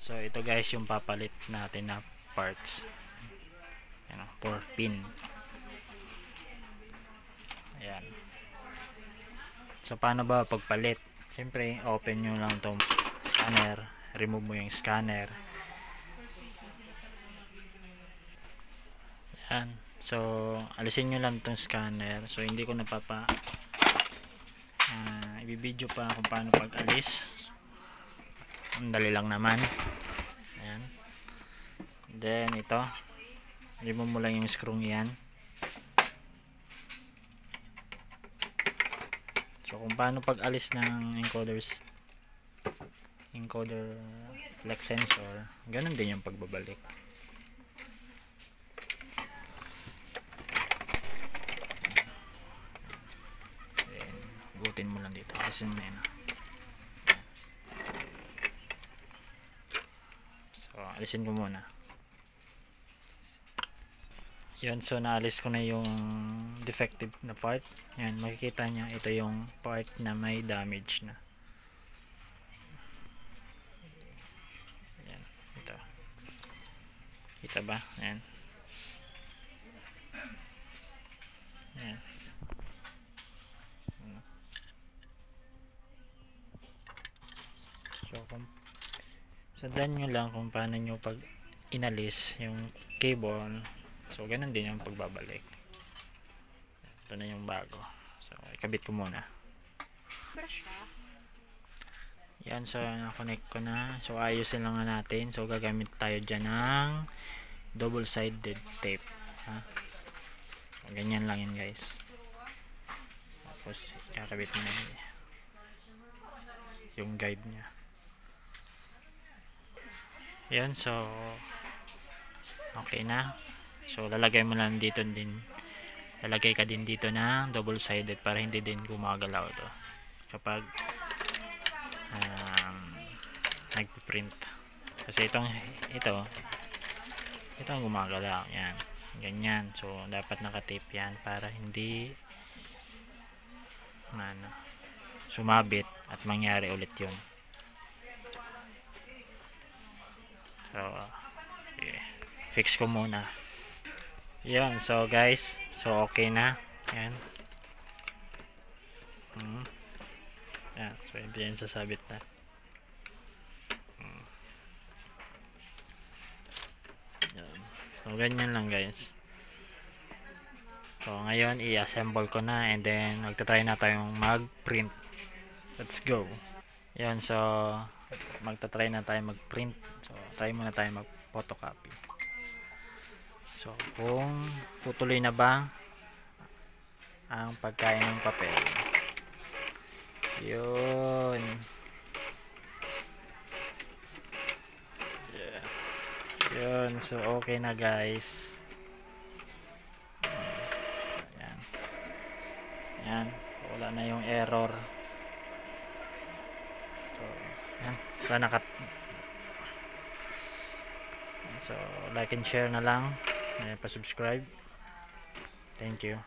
So ito guys yung papalit natin na parts. Ano, 4 pin. Ayan. So paano ba pagpalit? Siyempre open nyo lang tong scanner, remove mo yung scanner. Ayan. So alisin nyo lang tong scanner. So hindi ko ibibideo pa kung paano pag-alis. Ang dali lang naman. Ayan. Then ito, remove mo lang yung screw yan. So kung paano pag-alis ng encoder flex sensor, ganun din yung pagbabalik. Then gutin mo lang dito, alisin mo yan. So alisin ko muna. Yun, so naalis ko na yung defective na part. Yan, makikita nyo ito yung part na may damage na. Yan, ito. Kita ba? Yan. Yan. So sundan nyo lang kung paano nyo pag inalis yung cable. So ganun din yung pagbabalik. Ito na yung bago. So ikabit ko muna. Yan, so na-connect ko na. So ayusin lang natin. So gagamit tayo dyan ng double-sided tape. Ha? So, ganyan lang yun guys. Tapos kakabit mo na yung guide nya. Yan, so okay na. So lalagay mo lang dito din. Lalagay ka din dito na double-sided para hindi din gumagalaw to kapag nagpi-print. Kasi ito ang gumagalaw. Yan. Ganyan. So dapat naka-tape yan para hindi sumabit at mangyari ulit yun. So fix ko muna. Yan, so guys, so okay na. Yan. Yan, so hindi yan sasabit na. Yan. So ganyan lang guys. So ngayon i-assemble ko na and then magta-try na tayong mag-print. Let's go. Yan, so magta-try na tayo mag-print. So try muna tayo mag-photocopy. So kung tutuloy na ba ang pagkain ng papel. Yun. Yeah. Yun, so okay na guys. Ayan. Ayan, wala na yung error. So ayan. So like and share na lang. Pa-subscribe. Thank you.